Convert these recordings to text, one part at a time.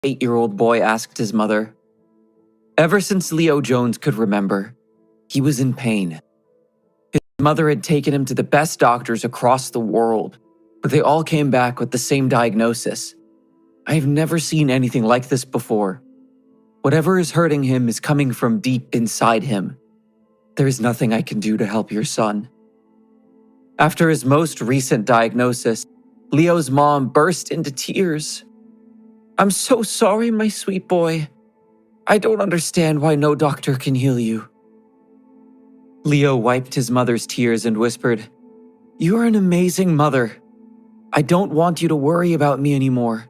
8-year-old boy asked his mother. Ever since Leo Jones could remember, he was in pain. His mother had taken him to the best doctors across the world, but they all came back with the same diagnosis. I've never seen anything like this before. Whatever is hurting him is coming from deep inside him. There is nothing I can do to help your son. After his most recent diagnosis, Leo's mom burst into tears. I'm so sorry, my sweet boy. I don't understand why no doctor can heal you. Leo wiped his mother's tears and whispered, You are an amazing mother. I don't want you to worry about me anymore.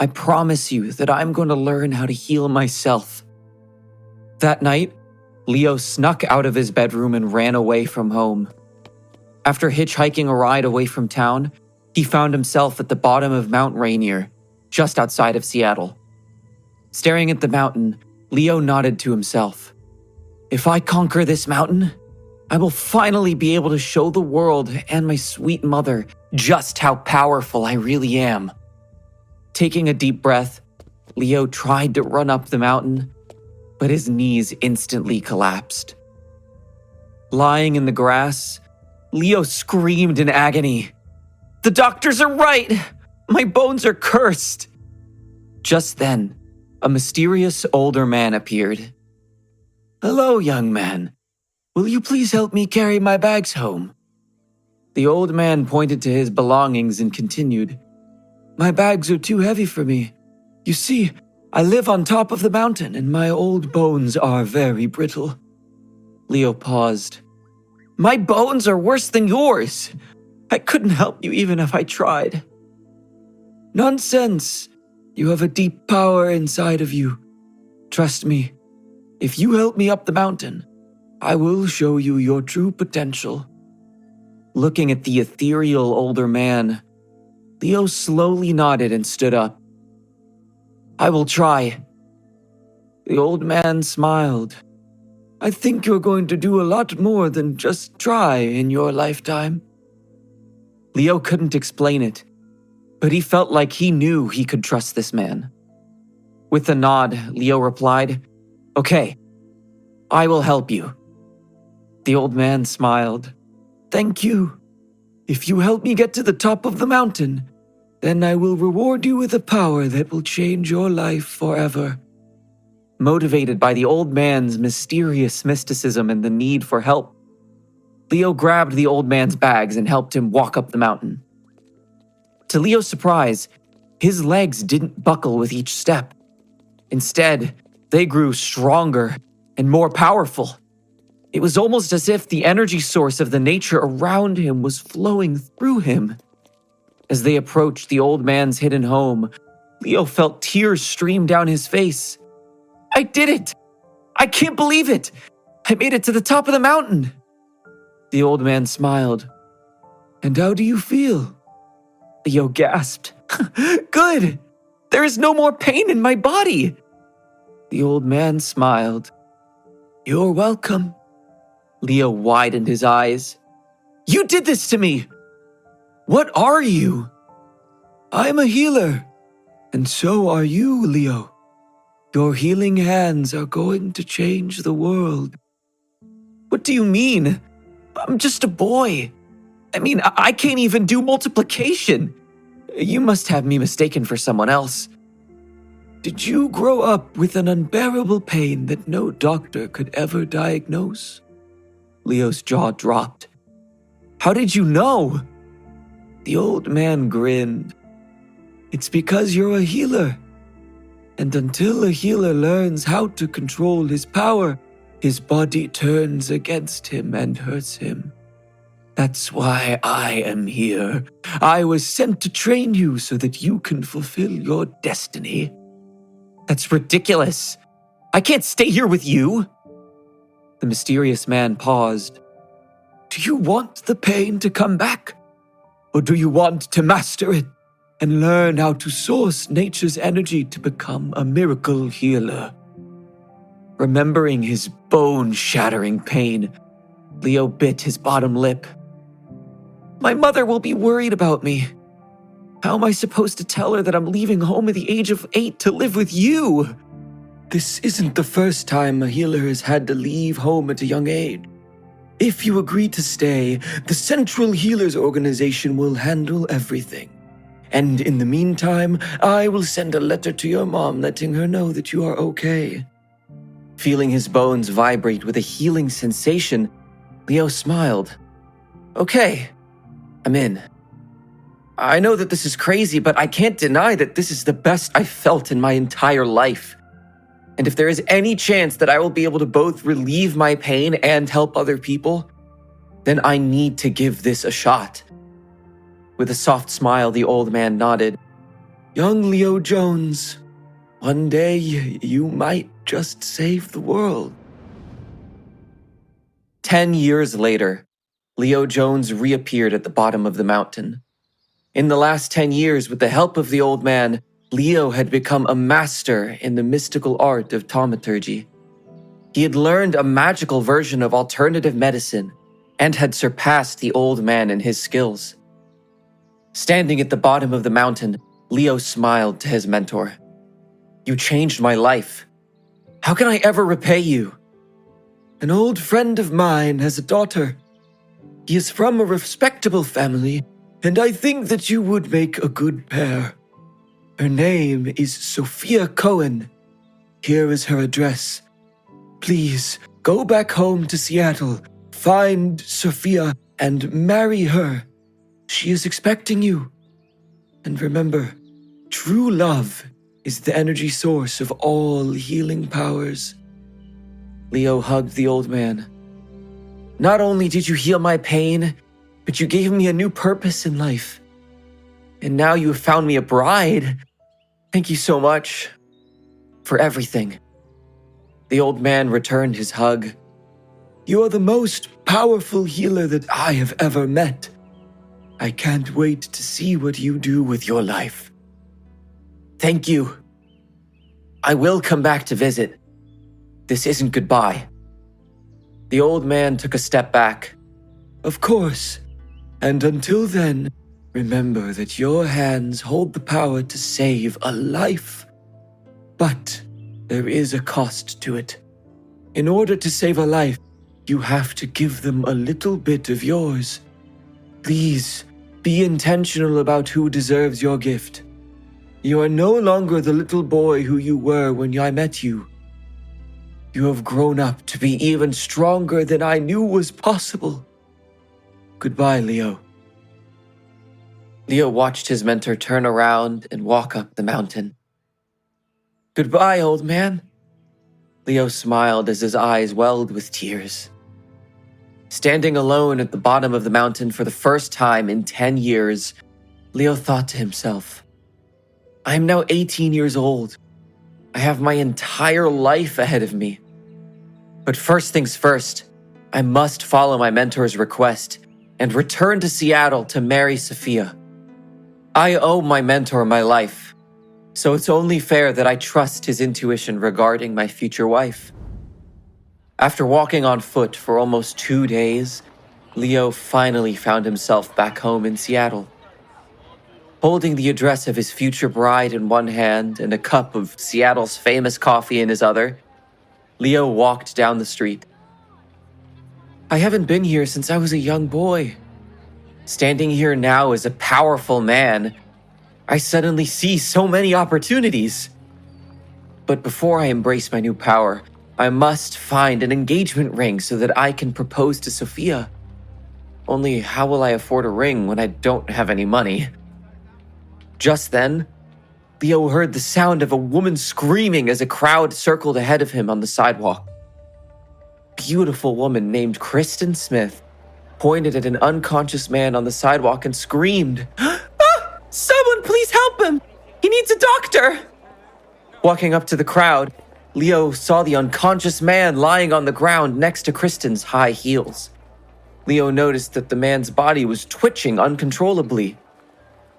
I promise you that I'm going to learn how to heal myself. That night, Leo snuck out of his bedroom and ran away from home. After hitchhiking a ride away from town, he found himself at the bottom of Mount Rainier, just outside of Seattle. Staring at the mountain, Leo nodded to himself. If I conquer this mountain, I will finally be able to show the world and my sweet mother just how powerful I really am. Taking a deep breath, Leo tried to run up the mountain, but his knees instantly collapsed. Lying in the grass, Leo screamed in agony. The doctors are right! My bones are cursed! Just then, a mysterious older man appeared. Hello, young man. Will you please help me carry my bags home? The old man pointed to his belongings and continued. My bags are too heavy for me. You see, I live on top of the mountain and my old bones are very brittle. Leo paused. My bones are worse than yours. I couldn't help you even if I tried. Nonsense. You have a deep power inside of you. Trust me, if you help me up the mountain, I will show you your true potential. Looking at the ethereal older man, Leo slowly nodded and stood up. I will try. The old man smiled. I think you're going to do a lot more than just try in your lifetime. Leo couldn't explain it, but he felt like he knew he could trust this man. With a nod, Leo replied, Okay, I will help you. The old man smiled. Thank you. If you help me get to the top of the mountain, then I will reward you with a power that will change your life forever. Motivated by the old man's mysterious mysticism and the need for help, Leo grabbed the old man's bags and helped him walk up the mountain. To Leo's surprise, his legs didn't buckle with each step. Instead, they grew stronger and more powerful. It was almost as if the energy source of the nature around him was flowing through him. As they approached the old man's hidden home, Leo felt tears stream down his face. I did it! I can't believe it! I made it to the top of the mountain! The old man smiled. And how do you feel? Leo gasped. Good! There is no more pain in my body! The old man smiled. You're welcome. Leo widened his eyes. You did this to me! What are you? I'm a healer, and so are you, Leo. Your healing hands are going to change the world. What do you mean? I'm just a boy. I can't even do multiplication. You must have me mistaken for someone else. Did you grow up with an unbearable pain that no doctor could ever diagnose? Leo's jaw dropped. How did you know? The old man grinned. It's because you're a healer. And until a healer learns how to control his power, his body turns against him and hurts him. That's why I am here. I was sent to train you so that you can fulfill your destiny. That's ridiculous. I can't stay here with you. The mysterious man paused. Do you want the pain to come back? Or do you want to master it and learn how to source nature's energy to become a miracle healer? Remembering his bone-shattering pain, Leo bit his bottom lip. My mother will be worried about me. How am I supposed to tell her that I'm leaving home at the age of 8 to live with you? This isn't the first time a healer has had to leave home at a young age. If you agree to stay, the Central Healers Organization will handle everything. And in the meantime, I will send a letter to your mom letting her know that you are okay. Feeling his bones vibrate with a healing sensation, Leo smiled. Okay, I'm in. I know that this is crazy, but I can't deny that this is the best I've felt in my entire life. And if there is any chance that I will be able to both relieve my pain and help other people, then I need to give this a shot. With a soft smile, the old man nodded. Young Leo Jones, one day you might just save the world. 10 years later, Leo Jones reappeared at the bottom of the mountain. In the last 10 years, with the help of the old man, Leo had become a master in the mystical art of thaumaturgy. He had learned a magical version of alternative medicine and had surpassed the old man in his skills. Standing at the bottom of the mountain, Leo smiled to his mentor. You changed my life. How can I ever repay you? An old friend of mine has a daughter. He is from a respectable family, and I think that you would make a good pair. Her name is Sophia Cohen. Here is her address. Please, go back home to Seattle, find Sophia, and marry her. She is expecting you. And remember, true love is the energy source of all healing powers. Leo hugged the old man. Not only did you heal my pain, but you gave me a new purpose in life. And now you have found me a bride. Thank you so much for everything. The old man returned his hug. You are the most powerful healer that I have ever met. I can't wait to see what you do with your life. Thank you. I will come back to visit. This isn't goodbye. The old man took a step back. Of course. And until then, remember that your hands hold the power to save a life. But there is a cost to it. In order to save a life, you have to give them a little bit of yours. Please, be intentional about who deserves your gift. You are no longer the little boy who you were when I met you. You have grown up to be even stronger than I knew was possible. Goodbye, Leo. Leo watched his mentor turn around and walk up the mountain. Goodbye, old man. Leo smiled as his eyes welled with tears. Standing alone at the bottom of the mountain for the first time in 10 years, Leo thought to himself, I am now 18 years old. I have my entire life ahead of me. But first things first, I must follow my mentor's request and return to Seattle to marry Sophia. I owe my mentor my life, so it's only fair that I trust his intuition regarding my future wife. After walking on foot for almost 2 days, Leo finally found himself back home in Seattle. Holding the address of his future bride in one hand and a cup of Seattle's famous coffee in his other, Leo walked down the street. I haven't been here since I was a young boy. Standing here now as a powerful man, I suddenly see so many opportunities. But before I embrace my new power, I must find an engagement ring so that I can propose to Sophia. Only how will I afford a ring when I don't have any money? Just then, Leo heard the sound of a woman screaming as a crowd circled ahead of him on the sidewalk. A beautiful woman named Kristen Smith pointed at an unconscious man on the sidewalk and screamed, "Ah! Someone please help him! He needs a doctor!" Walking up to the crowd, Leo saw the unconscious man lying on the ground next to Kristen's high heels. Leo noticed that the man's body was twitching uncontrollably.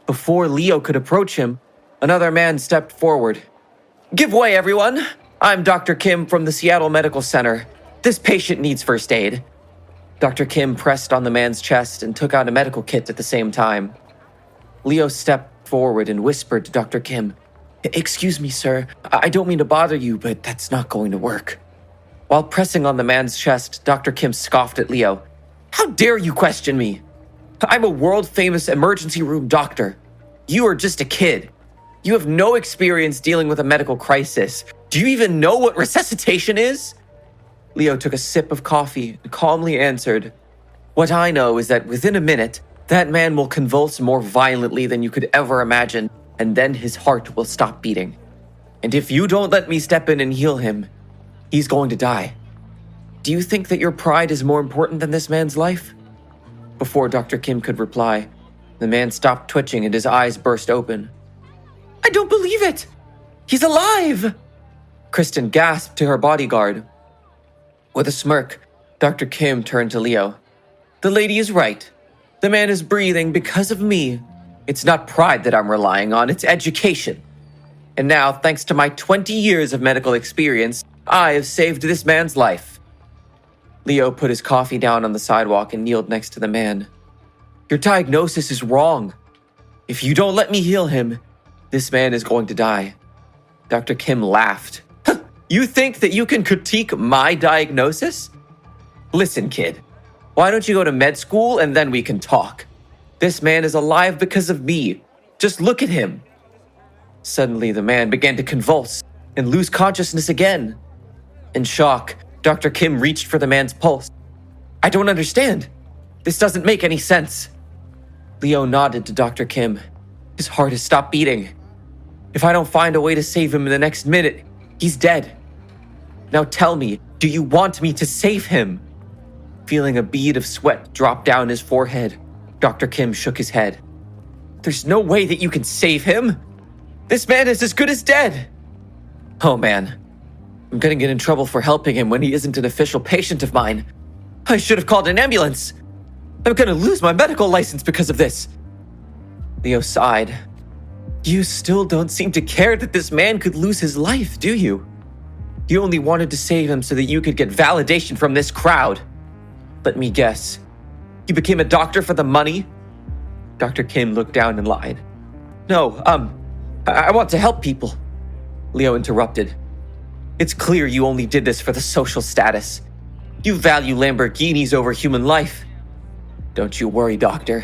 Before Leo could approach him, another man stepped forward. Give way, everyone! I'm Dr. Kim from the Seattle Medical Center. This patient needs first aid. Dr. Kim pressed on the man's chest and took out a medical kit at the same time. Leo stepped forward and whispered to Dr. Kim, "Excuse me, sir. I don't mean to bother you, but that's not going to work." While pressing on the man's chest, Dr. Kim scoffed at Leo. "How dare you question me? I'm a world-famous emergency room doctor. You are just a kid. You have no experience dealing with a medical crisis. Do you even know what resuscitation is?" Leo took a sip of coffee and calmly answered, "What I know is that within a minute, that man will convulse more violently than you could ever imagine, and then his heart will stop beating. And if you don't let me step in and heal him, he's going to die. Do you think that your pride is more important than this man's life?" Before Dr. Kim could reply, the man stopped twitching and his eyes burst open. "I don't believe it! He's alive!" Kristen gasped to her bodyguard. With a smirk, Dr. Kim turned to Leo. "The lady is right. The man is breathing because of me. It's not pride that I'm relying on, it's education. And now, thanks to my 20 years of medical experience, I have saved this man's life." Leo put his coffee down on the sidewalk and kneeled next to the man. "Your diagnosis is wrong. If you don't let me heal him, this man is going to die." Dr. Kim laughed. "You think that you can critique my diagnosis? Listen, kid, why don't you go to med school and then we can talk? This man is alive because of me. Just look at him." Suddenly, the man began to convulse and lose consciousness again. In shock, Dr. Kim reached for the man's pulse. "I don't understand. This doesn't make any sense." Leo nodded to Dr. Kim. "His heart has stopped beating. If I don't find a way to save him in the next minute, he's dead. Now tell me, do you want me to save him?" Feeling a bead of sweat drop down his forehead, Dr. Kim shook his head. "There's no way that you can save him. This man is as good as dead." "Oh man, I'm gonna get in trouble for helping him when he isn't an official patient of mine. I should have called an ambulance. I'm gonna lose my medical license because of this." Leo sighed. "You still don't seem to care that this man could lose his life, do you? You only wanted to save him so that you could get validation from this crowd. Let me guess. You became a doctor for the money?" Dr. Kim looked down and lied. "No, I want to help people." Leo interrupted. "It's clear you only did this for the social status. You value Lamborghinis over human life. Don't you worry, doctor.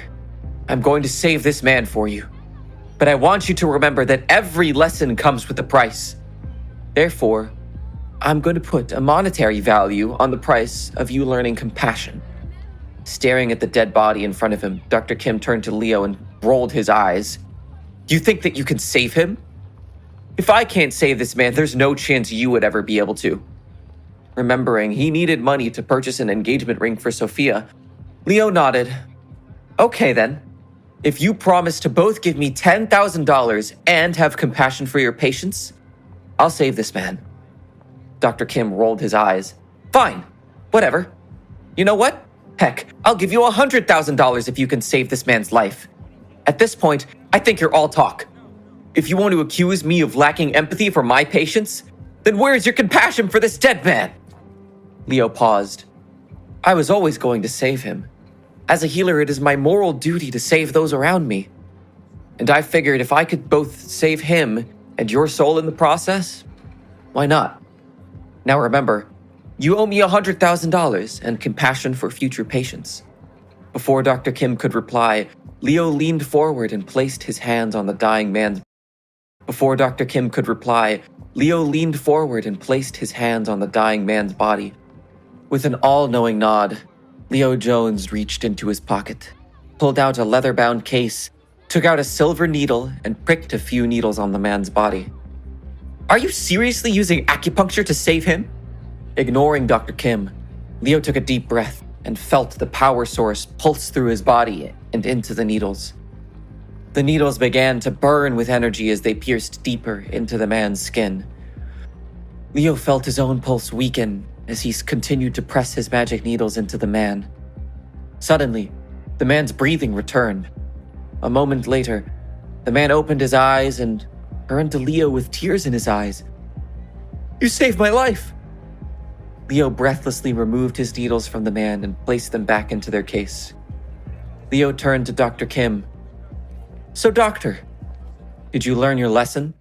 I'm going to save this man for you. But I want you to remember that every lesson comes with a price. Therefore, I'm going to put a monetary value on the price of you learning compassion." Staring at the dead body in front of him, Dr. Kim turned to Leo and rolled his eyes. "You think that you can save him? If I can't save this man, there's no chance you would ever be able to." Remembering he needed money to purchase an engagement ring for Sophia, Leo nodded. "Okay then. If you promise to both give me $10,000 and have compassion for your patients, I'll save this man." Dr. Kim rolled his eyes. "Fine. Whatever. You know what? Heck, I'll give you $100,000 if you can save this man's life. At this point, I think you're all talk. If you want to accuse me of lacking empathy for my patients, then where's your compassion for this dead man?" Leo paused. "I was always going to save him. As a healer, it is my moral duty to save those around me. And I figured if I could both save him and your soul in the process, why not? Now remember, you owe me $100,000 and compassion for future patients." Before Dr. Kim could reply, Leo leaned forward and placed his hands on the dying man's body. With an all-knowing nod, Leo Jones reached into his pocket, pulled out a leather-bound case, took out a silver needle, and pricked a few needles on the man's body. "Are you seriously using acupuncture to save him?" Ignoring Dr. Kim, Leo took a deep breath and felt the power source pulse through his body and into the needles. The needles began to burn with energy as they pierced deeper into the man's skin. Leo felt his own pulse weaken as he continued to press his magic needles into the man. Suddenly, the man's breathing returned. A moment later, the man opened his eyes and turned to Leo with tears in his eyes. "You saved my life!" Leo breathlessly removed his needles from the man and placed them back into their case. Leo turned to Dr. Kim. "So, doctor, Did you learn your lesson?